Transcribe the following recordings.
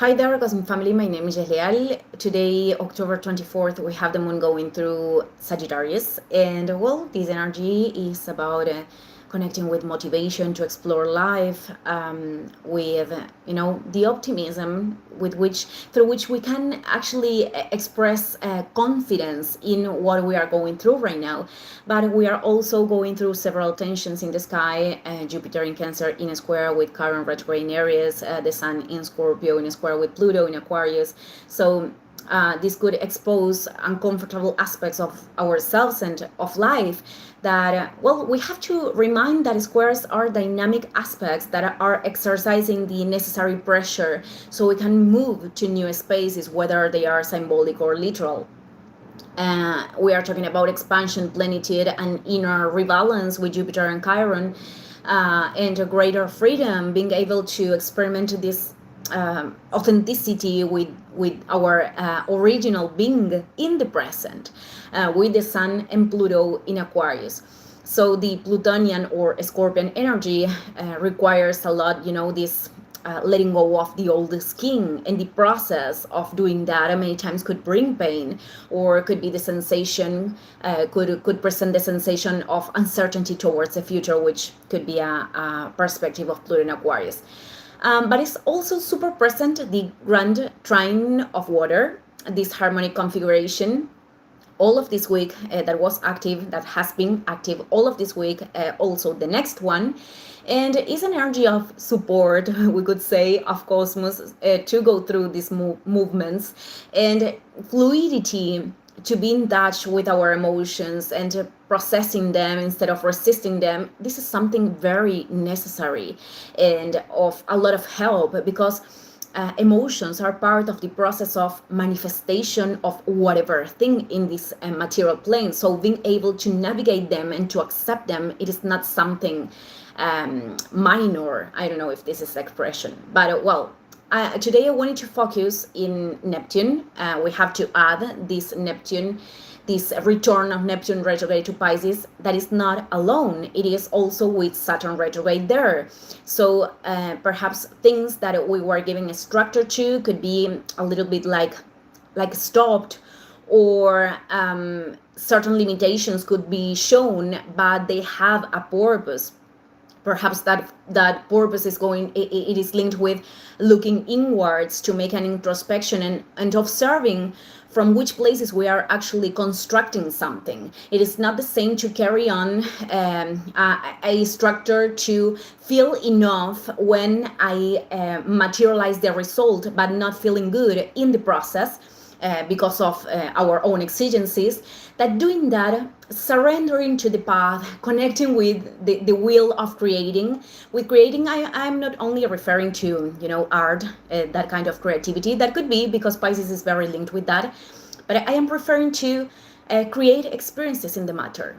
Hi there, Cosmic Family. My name is Leal. Today, October 24th, we have the moon going through Sagittarius. And well, this energy is about connecting with motivation to explore life, with, the optimism through which we can actually express confidence in what we are going through right now. But we are also going through several tensions in the sky. Jupiter in Cancer in a square with Chiron retrograde in Aries, the Sun in Scorpio in a square with Pluto in Aquarius. So this could expose uncomfortable aspects of ourselves and of life that, we have to remind that squares are dynamic aspects that are exercising the necessary pressure so we can move to new spaces, whether they are symbolic or literal. We are talking about expansion, plenitude, and inner rebalance with Jupiter and Chiron, and a greater freedom, being able to experiment this authenticity with our original being in the present, with the Sun and Pluto in Aquarius. So the Plutonian or Scorpion energy requires a lot, this letting go of the old skin, and the process of doing that many times could bring pain, or could be the sensation, could present the sensation of uncertainty towards the future, which could be a perspective of Pluto in Aquarius. But it's also super present the grand trine of water, this harmonic configuration. All of this week that was active, that has been active all of this week, also the next one. And it's an energy of support, we could say, of cosmos to go through these movements, and fluidity, to be in touch with our emotions and processing them instead of resisting them. This is something very necessary and of a lot of help, because emotions are part of the process of manifestation of whatever thing in this material plane. So being able to navigate them and to accept them, it is not something minor. I don't know if this is the expression, but today I wanted to focus in Neptune. We have to add this Neptune, this return of Neptune retrograde to Pisces, that is not alone. It is also with Saturn retrograde there. So perhaps things that we were giving a structure to could be a little bit like stopped, or certain limitations could be shown, but they have a purpose. Perhaps that purpose is it is linked with looking inwards to make an introspection and observing from which places we are actually constructing something. It is not the same to carry on a structure to feel enough when I materialize the result, but not feeling good in the process. Because of our own exigencies, that doing that, surrendering to the path, connecting with the will of creating. With creating, I'm not only referring to, art, that kind of creativity. That could be, because Pisces is very linked with that. But I am referring to create experiences in the matter.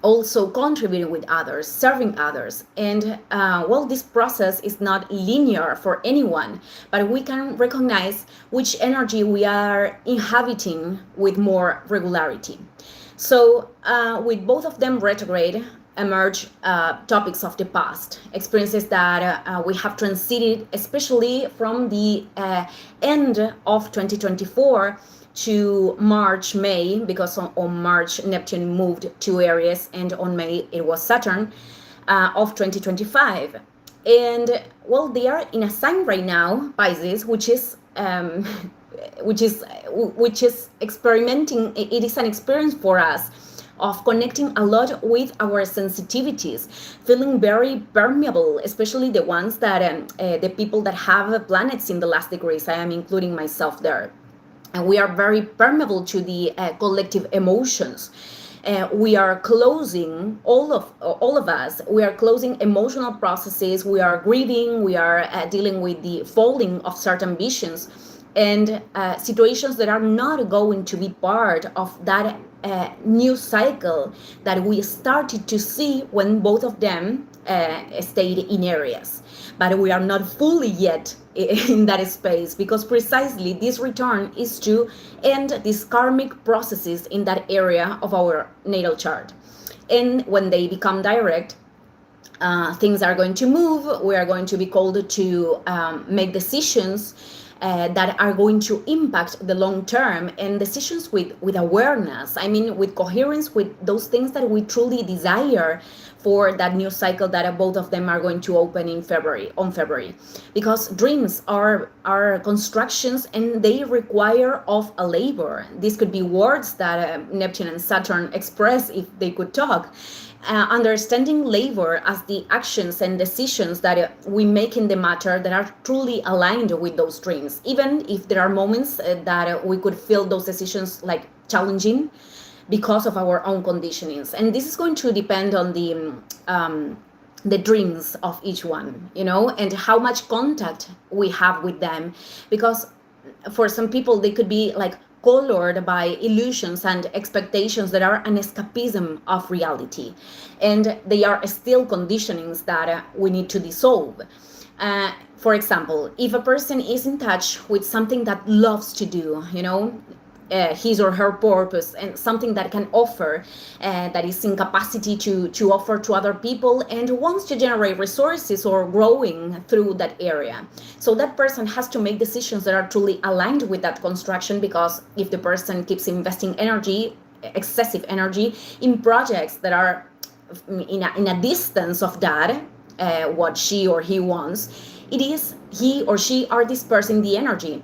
Also contributing with others, serving others. And this process is not linear for anyone, but we can recognize which energy we are inhabiting with more regularity. So with both of them retrograde, emerge topics of the past, experiences that we have transited, especially from the end of 2024 to March, May, because on March Neptune moved to Aries, and on May it was Saturn, of 2025. And they are in a sign right now, Pisces, which is experimenting. It is an experience for us of connecting a lot with our sensitivities, feeling very permeable, especially the ones that the people that have planets in the last degrees. I am including myself there. And we are very permeable to the collective emotions. We are closing, all of us, we are closing emotional processes. We are grieving. We are dealing with the falling of certain visions and situations that are not going to be part of that new cycle that we started to see when both of them stayed in Aries. But we are not fully yet in that space, because precisely this return is to end these karmic processes in that area of our natal chart. And when they become direct, things are going to move. We are going to be called to make decisions that are going to impact the long term, and decisions with awareness. I mean, with coherence with those things that we truly desire for that new cycle that both of them are going to open in February, because dreams are constructions and they require of a labor. These could be words that Neptune and Saturn express if they could talk. Understanding labor as the actions and decisions that we make in the matter that are truly aligned with those dreams, even if there are moments that we could feel those decisions like challenging because of our own conditionings. And this is going to depend on the dreams of each one, and how much contact we have with them, because for some people they could be like colored by illusions and expectations that are an escapism of reality, and they are still conditionings that we need to dissolve. For example, if a person is in touch with something that loves to do, his or her purpose, and something that can offer, that is in capacity to offer to other people, and wants to generate resources or growing through that area. So that person has to make decisions that are truly aligned with that construction, because if the person keeps investing energy, excessive energy, in projects that are in a distance of that, what she or he wants, it is he or she are dispersing the energy.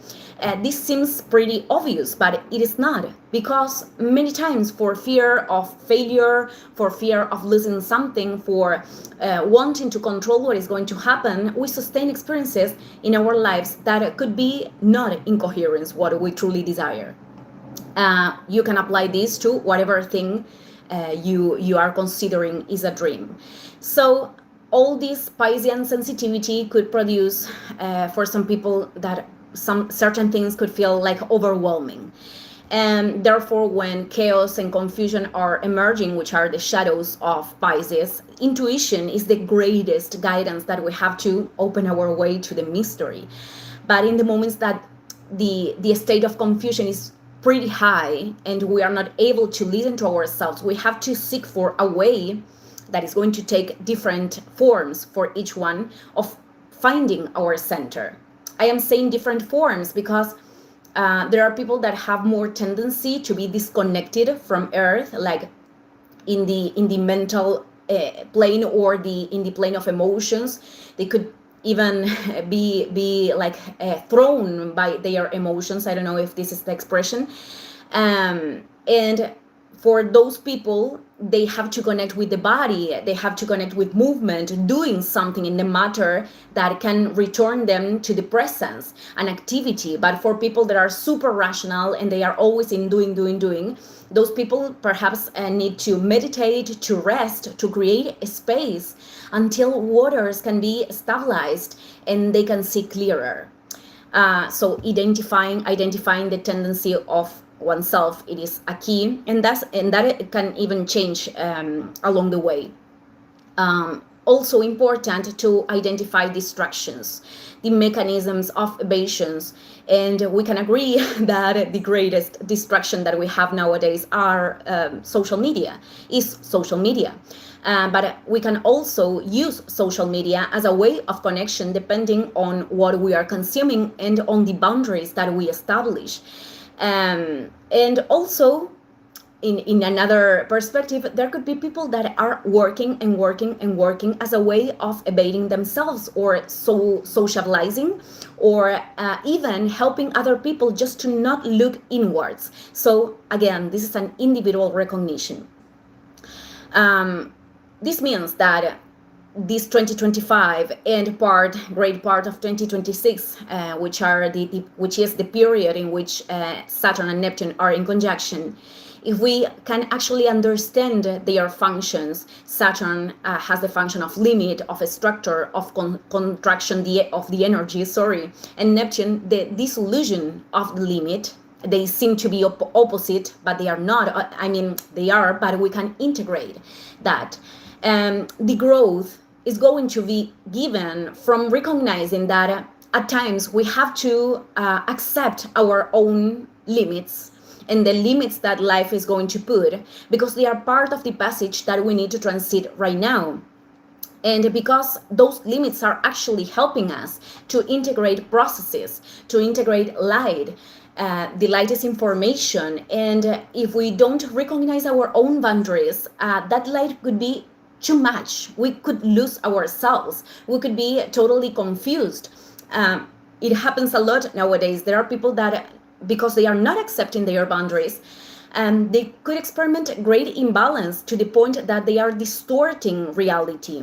This seems pretty obvious, but it is not, because many times for fear of failure, for fear of losing something, for wanting to control what is going to happen, we sustain experiences in our lives that could be not in coherence what we truly desire. You can apply this to whatever thing you are considering is a dream. So all this Piscean sensitivity could produce for some people that some certain things could feel like overwhelming. And therefore, when chaos and confusion are emerging, which are the shadows of Pisces, intuition is the greatest guidance that we have to open our way to the mystery. But in the moments that the state of confusion is pretty high and we are not able to listen to ourselves, we have to seek for a way that is going to take different forms for each one of finding our center. I am saying different forms because there are people that have more tendency to be disconnected from Earth, like in the mental plane or in the plane of emotions. They could even be like thrown by their emotions. I don't know if this is the expression. And for those people, they have to connect with the body, they have to connect with movement, doing something in the matter that can return them to the presence and activity. But for people that are super rational and they are always in doing, those people perhaps need to meditate, to rest, to create a space until waters can be stabilized and they can see clearer. So identifying the tendency of oneself, it is a key, and that it can even change along the way. Also important to identify distractions, the mechanisms of evasions, and we can agree that the greatest distraction that we have nowadays are social media. But we can also use social media as a way of connection depending on what we are consuming and on the boundaries that we establish. And also, in another perspective, there could be people that are working as a way of evading themselves, or socializing, or even helping other people just to not look inwards. So again, this is an individual recognition. This means that this 2025 and great part of 2026, which is the period in which Saturn and Neptune are in conjunction, if we can actually understand their functions, Saturn has the function of limit, of a structure, of contraction of the energy, and Neptune, the dissolution of the limit. They seem to be opposite, but they are not. They are, but we can integrate that. The growth is going to be given from recognizing that at times we have to accept our own limits and the limits that life is going to put, because they are part of the passage that we need to transit right now. And because those limits are actually helping us to integrate processes, to integrate light. The light is information, and if we don't recognize our own boundaries, that light could be too much. We could lose ourselves. We could be totally confused. It happens a lot nowadays. There are people that, because they are not accepting their boundaries, they could experiment great imbalance to the point that they are distorting reality.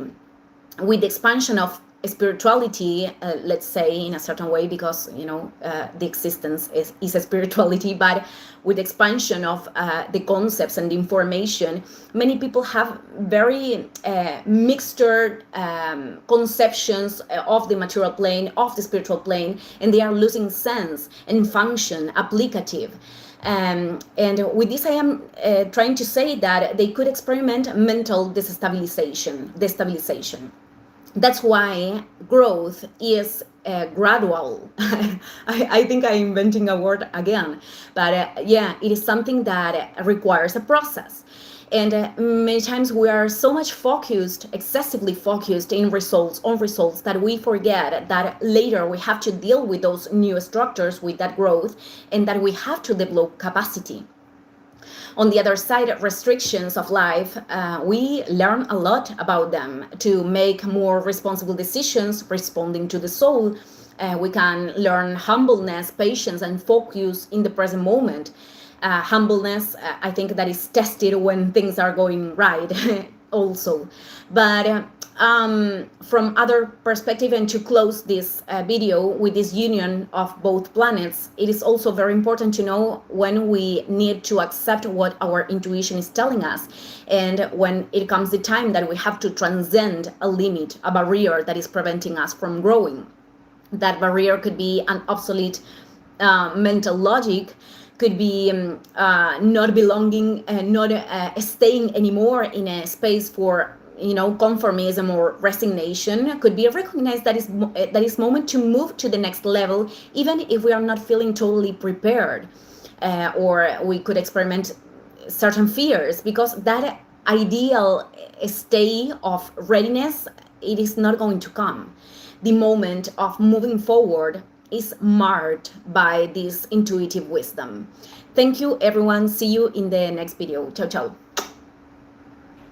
With the expansion of spirituality, let's say in a certain way, because the existence is a spirituality, but with expansion of the concepts and the information, many people have very mixed conceptions of the material plane, of the spiritual plane, and they are losing sense and function, applicative. And with this, I am trying to say that they could experiment mental destabilization. That's why growth is gradual. I think I'm inventing a word again, but yeah, it is something that requires a process. And many times we are so much focused, excessively focused on results, that we forget that later we have to deal with those new structures, with that growth, and that we have to develop capacity. On the other side, restrictions of life, we learn a lot about them to make more responsible decisions, responding to the soul. We can learn humbleness, patience, and focus in the present moment. Humbleness, I think that is tested when things are going right also. But from other perspective, and to close this video with this union of both planets, it is also very important to know when we need to accept what our intuition is telling us, and when it comes the time that we have to transcend a limit, a barrier that is preventing us from growing. That barrier could be an obsolete mental logic, could be not belonging, not staying anymore in a space for conformism or resignation. Could be recognized that is moment to move to the next level, even if we are not feeling totally prepared, or we could experiment certain fears, because that ideal state of readiness, it is not going to come. The moment of moving forward is marred by this intuitive wisdom. Thank you, everyone. See you in the next video. Ciao, ciao.